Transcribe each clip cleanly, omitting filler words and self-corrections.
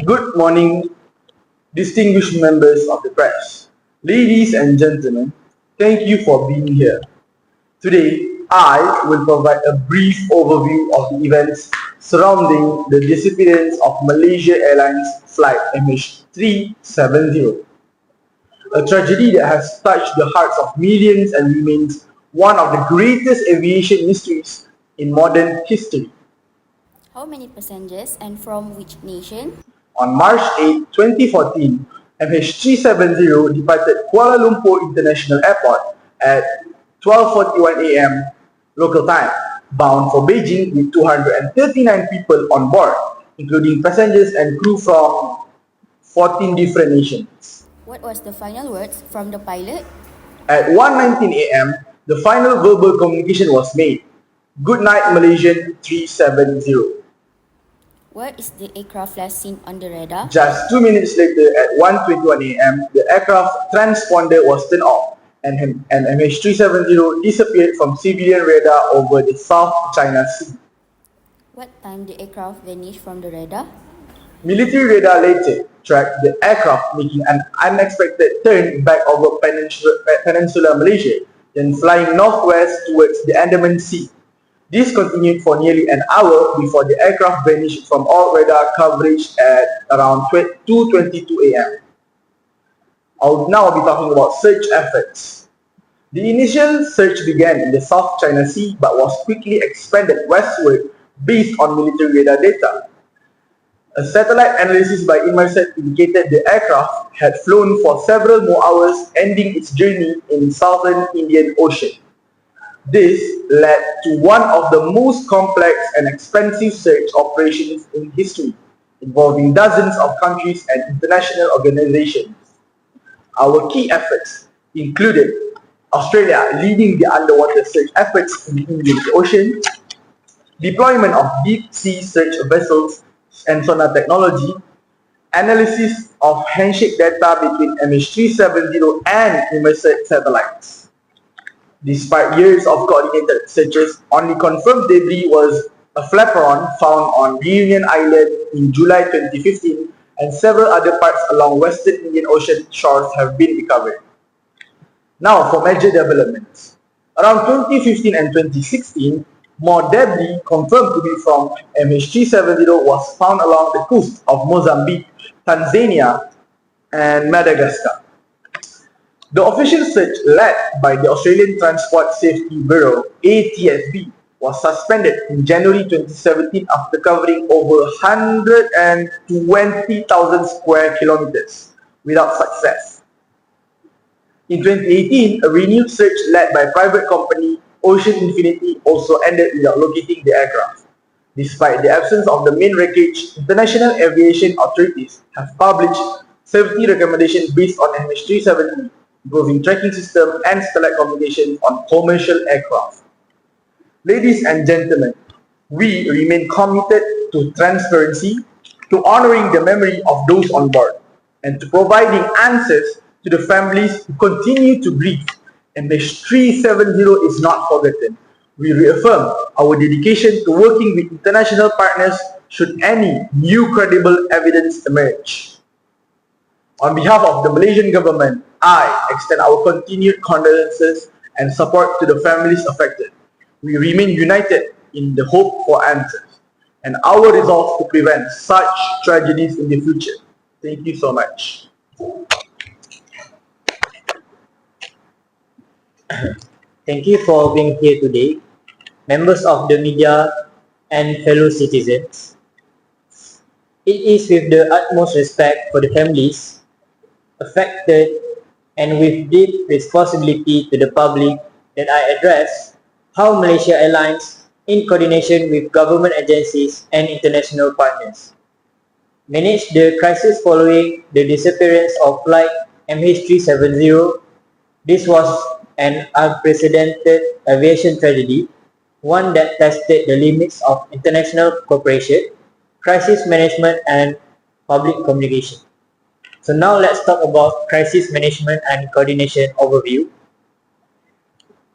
Good morning, distinguished members of the press. Ladies and gentlemen, thank you for being here. Today, I will provide a brief overview of the events surrounding the disappearance of Malaysia Airlines flight MH370, a tragedy that has touched the hearts of millions and remains one of the greatest aviation mysteries in modern history. How many passengers and from which nation? On March 8, 2014, MH370 departed Kuala Lumpur International Airport at 12:41 a.m. local time, bound for Beijing with 239 people on board, including passengers and crew from 14 different nations. What was the final words from the pilot? At 1:19 a.m., the final verbal communication was made. Good night, Malaysian 370. Where is the aircraft last seen on the radar? Just 2 minutes later, at 1:21 a.m., the aircraft transponder was turned off and MH370 disappeared from civilian radar over the South China Sea. What time the aircraft vanished from the radar? Military radar later tracked the aircraft making an unexpected turn back over Peninsular Malaysia, then flying northwest towards the Andaman Sea. This continued for nearly an hour before the aircraft vanished from all radar coverage at around 2:22 a.m. I will now be talking about search efforts. The initial search began in the South China Sea but was quickly expanded westward based on military radar data. A satellite analysis by Inmarsat indicated the aircraft had flown for several more hours, ending its journey in southern Indian Ocean. This led to one of the most complex and expensive search operations in history, involving dozens of countries and international organizations. Our key efforts included Australia leading the underwater search efforts in the Indian Ocean, deployment of deep sea search vessels and sonar technology, analysis of handshake data between MH370 and Inmarsat satellites. Despite years of coordinated searches, only confirmed debris was a flaperon found on Reunion Island in July 2015, and several other parts along Western Indian Ocean shores have been recovered. Now for major developments. Around 2015 and 2016, more debris confirmed to be from MH370 was found along the coast of Mozambique, Tanzania, and Madagascar. The official search led by the Australian Transport Safety Bureau (ATSB) was suspended in January 2017 after covering over 120,000 square kilometers without success. In 2018, a renewed search led by private company Ocean Infinity also ended without locating the aircraft. Despite the absence of the main wreckage, international aviation authorities have published safety recommendations based on MH370, improving tracking system and satellite communication on commercial aircraft. Ladies and gentlemen, we remain committed to transparency, to honoring the memory of those on board, and to providing answers to the families who continue to grieve. MH370 is not forgotten. We reaffirm our dedication to working with international partners should any new credible evidence emerge. On behalf of the Malaysian government, I extend our continued condolences and support to the families affected. We remain united in the hope for answers and our resolve to prevent such tragedies in the future. Thank you so much. Thank you for being here today, members of the media and fellow citizens. It is with the utmost respect for the families affected and with deep responsibility to the public that I address how Malaysia Airlines, in coordination with government agencies and international partners, managed the crisis following the disappearance of flight MH370. This was an unprecedented aviation tragedy, one that tested the limits of international cooperation, crisis management, and public communication. So now let's talk about crisis management and coordination overview.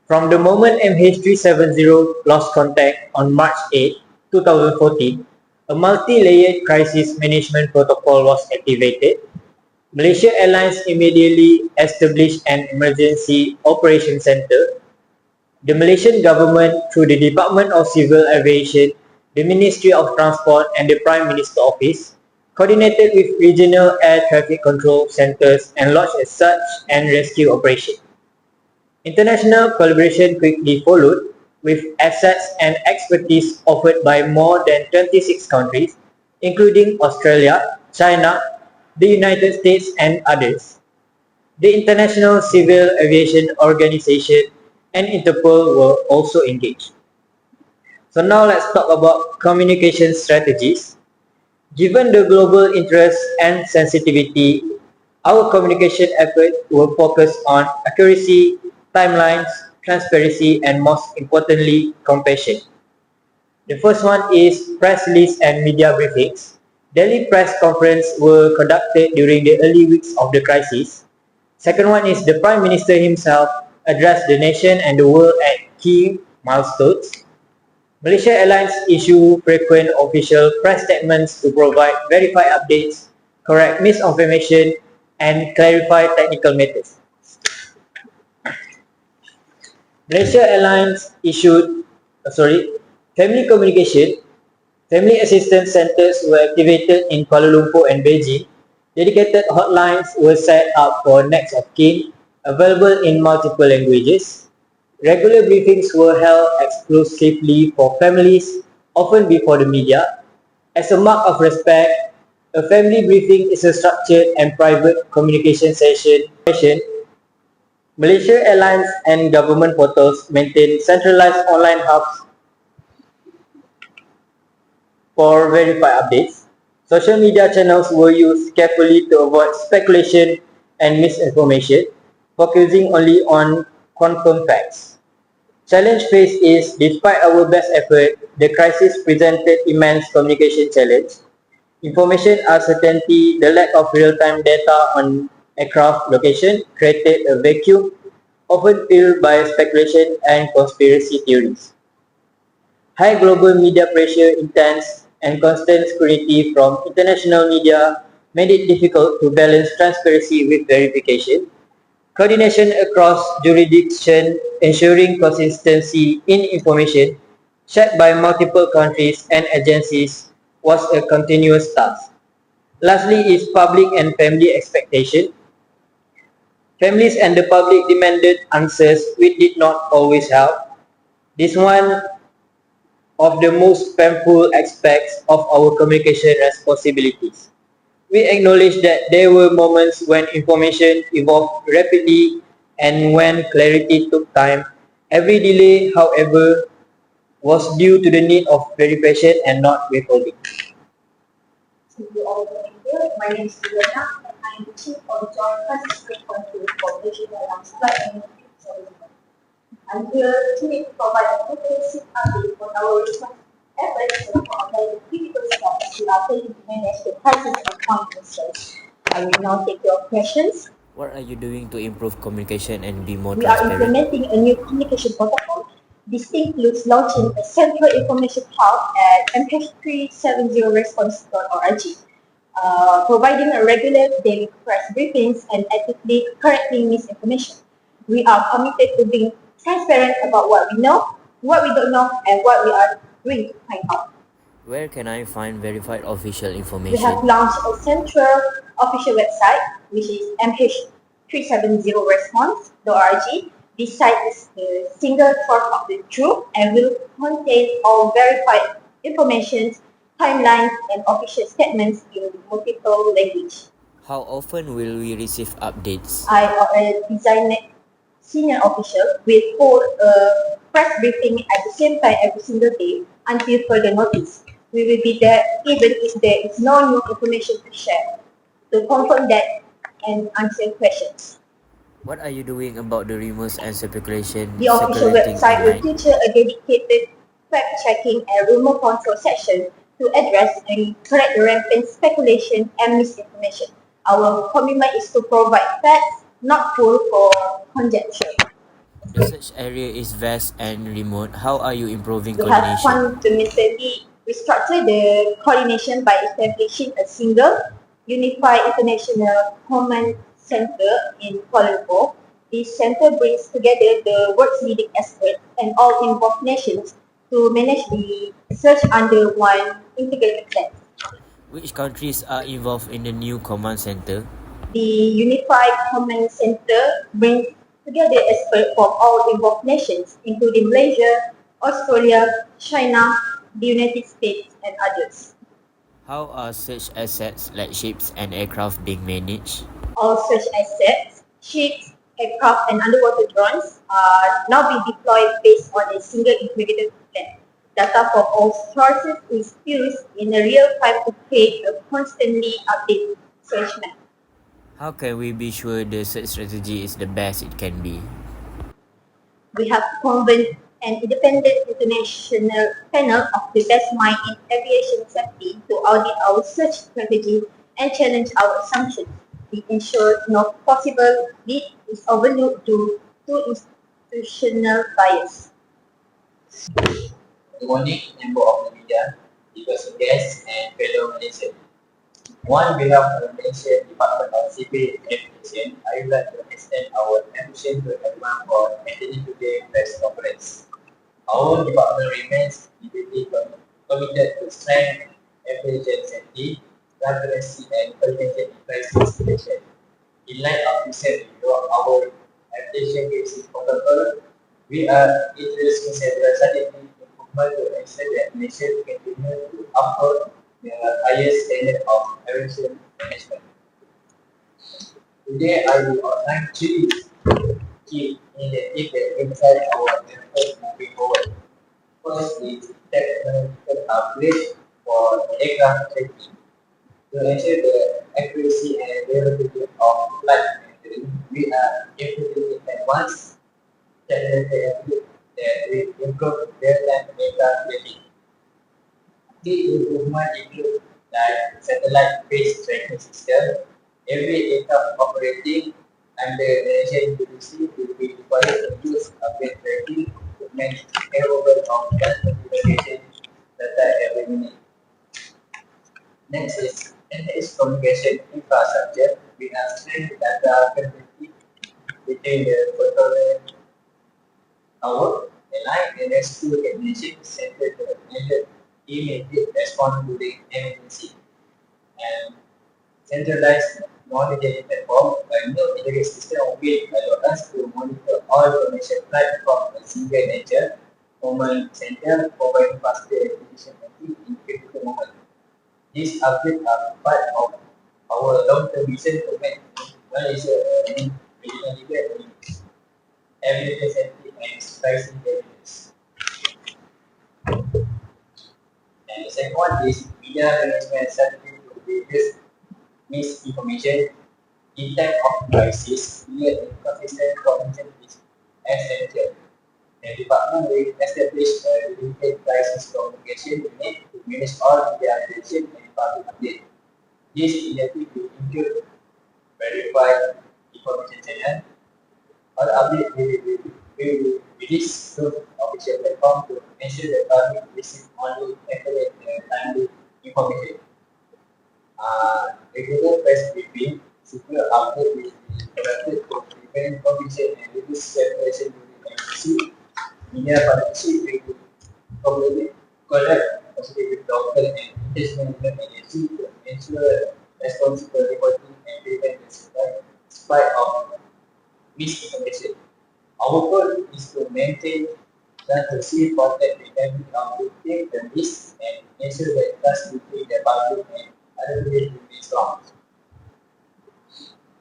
From the moment MH370 lost contact on March 8, 2014, A multi-layered crisis management protocol was activated. Malaysia Airlines immediately established an emergency operation center. The Malaysian government, through the Department of Civil Aviation, the Ministry of Transport and the Prime Minister Office, coordinated with regional air traffic control centers and launched a search and rescue operation. International collaboration quickly followed, with assets and expertise offered by more than 26 countries, including Australia, China, the United States, and others. The International Civil Aviation Organization and Interpol were also engaged. So now let's talk about communication strategies. Given the global interest and sensitivity, our communication efforts will focus on accuracy, timelines, transparency, and most importantly, compassion. The first one is press release and media briefings. Daily press conferences were conducted during the early weeks of the crisis. Second one is the Prime Minister himself addressed the nation and the world at key milestones. Malaysia Airlines issue frequent official press statements to provide verified updates, correct misinformation, and clarify technical matters. Malaysia Airlines issued, family communication. Family assistance centers were activated in Kuala Lumpur and Beijing. Dedicated hotlines were set up for next of kin, available in multiple languages. Regular briefings were held exclusively for families, often before the media. As a mark of respect, a family briefing is a structured and private communication session. Malaysia Airlines and government portals maintain centralized online hubs for verified updates. Social media channels were used carefully to avoid speculation and misinformation, focusing only on confirmed facts. Challenge faced is, despite our best effort, the crisis presented immense communication challenge. Information uncertainty, the lack of real-time data on aircraft location created a vacuum, often filled by speculation and conspiracy theories. High global media pressure, intense and constant scrutiny from international media made it difficult to balance transparency with verification. Coordination across jurisdictions, ensuring consistency in information shared by multiple countries and agencies, was a continuous task. Lastly is public and family expectation. Families and the public demanded answers which did not always help. This one of the most painful aspects of our communication responsibilities. We acknowledge that there were moments when information evolved rapidly and when clarity took time. Every delay, however, was due to the need of verification and not withholding. Thank you all for being here. My name is Juliana and I am the Chief of Joint Participant Control for Malaysia Airlines Flight and Service. I'm here to provide a comprehensive update on our response efforts to apply the critical steps we are taking to manage the crisis of conferences. I will now take your questions. What are you doing to improve communication and be more We are transparent? implementing a new communication protocol. This includes launching a central information hub at MH370response.org, providing a regular daily press briefings and actively correcting misinformation. We are committed to being transparent about what we know, what we don't know, and what we are doing to find out. Where can I find verified official We have information? launched a central official website, which is MH370response.org. This site is the single source of the truth and will contain all verified information, timelines, and official statements in multiple languages. How often will we receive updates? I am a designated senior official will hold a press briefing at the same time every single day until further notice. We will be there even if there is no new information to share to confirm that and answer questions. What are you doing about the rumors and speculation The official circulating website will online? feature a dedicated fact-checking and rumor control section to address and correct the rampant speculation and misinformation. Our commitment is to provide facts, not full for conjecture. The search area is vast and remote. How are you improving We have coordination? continuously We structure the coordination by establishing a single unified international command center in Kuala Lumpur. This center brings together the world's leading experts and all involved nations to manage the search under one integrated plan. Which countries are involved in the new command center? The Unified Command Center brings together experts from all involved nations, including Malaysia, Australia, China, the United States, and others. How are such assets like ships and aircraft being managed? All such assets, ships, aircraft, and underwater drones are now being deployed based on a single integrated plan. Data from all sources is fused in a real time to create a constantly updated search map. How can we be sure the search strategy is the best it can be? We have convened an independent international panel of the best mind in aviation safety to audit our search strategy and challenge our assumptions. We ensure no possible lead is overlooked due to institutional bias. Good morning, member of the media, distinguished guests, and fellow Malaysians. On behalf of the Malaysian Department of Civil Aviation, I would like to extend our appreciation to everyone for attending today's press conference. Our department remains deeply committed to strengthen aviation safety, transparency, and coordinated crisis solution. In light of recent review of our aviation safety protocol, we are introducing several scientific improvements to ensure that Malaysia continue to uphold the highest standard of aviation management. Today, I will outline three key initiatives that impact our efforts moving forward. First is technological upgrade for aircraft safety. To ensure the accuracy and reliability of flight monitoring, we are implementing advanced technology that will improve real-time aircraft tracking. Key improvement include like satellite-based tracking system. Every aircraft operating under Malaysian jurisdiction will be required to use upgrade tracking to manage available of flight notification data every minute. Next is enhanced communication infrastructure. We are strengthening data connectivity between the controller tower, the line, and rescue technician center to measure immediate response to the emergency. And centralized monitoring platform, a new integrated system will allow us to monitor all information flight from a single nature command center, providing faster decision making in critical moments. These updates are part of our long-term vision to make Malaysia a regional leader in aviation safety and pricing readiness. And the second one is media management strategy to reduce misinformation. In time of crisis, clear and consistent communication is essential. The department will establish a dedicated crisis communication unit to manage all media attention and public updates. This initiative will include verified information channel. All updates will be released through official platform to ensure that public receive only accurate and timely information. Regular press briefing, secure update will be conducted to prevent confusion and reduce separation during emergency. Media partnership will probably collect positive with local and international agencies to ensure responsible reporting and prevent the spread of misinformation. Our goal is to maintain transparency, protect the family of victims, the risk, and ensure that trust between the public and other people remains strong.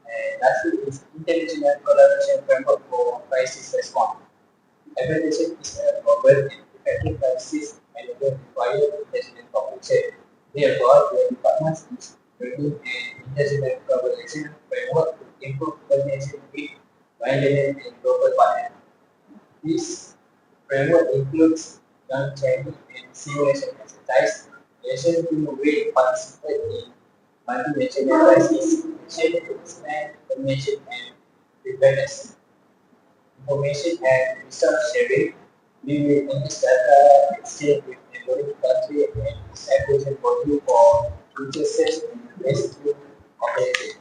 And lastly is international collaboration framework for crisis response. Evaluation is a global and effective crisis management requires international cooperation. Therefore, the department is building an international collaboration framework to improve coordination with bilateral and global partners. This framework includes joint training and simulation exercise. Nations will participate in multinational crisis, sharing to expand coordination and preparedness. Information and research sharing, we will engage data exchange with neighboring country and establish a body for future search and rescue operations.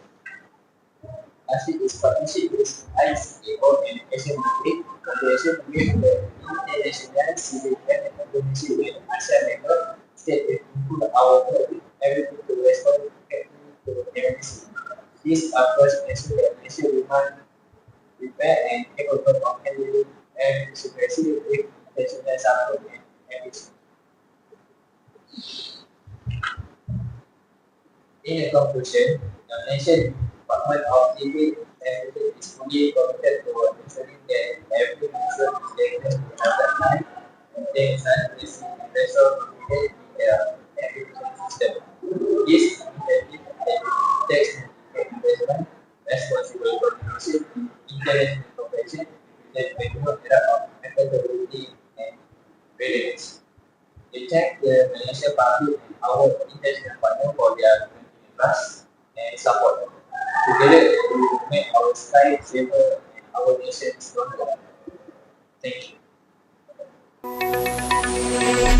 HAZIQ is partnership with ISKANDAR and HANI cooperation with the International Civilian Organization and ASEAN member states that include our everything to respond effectively to terrorism. These efforts ensure that Malaysia remains prepared and capable of handling and secrecy with international support and ambition. In a conclusion, the Malaysian Department of TV and Media is fully committed to ensuring that every user is diagnosed with HAZIQ contains accuracy and resolve confidence in their navigation system. This initiative takes investment, responsible coordination, international cooperation, and a new era of accountability and readiness. We thank the Malaysian public and our international partner for their continued trust and support. Together, we will make our sky safer and our nation stronger. Thank you.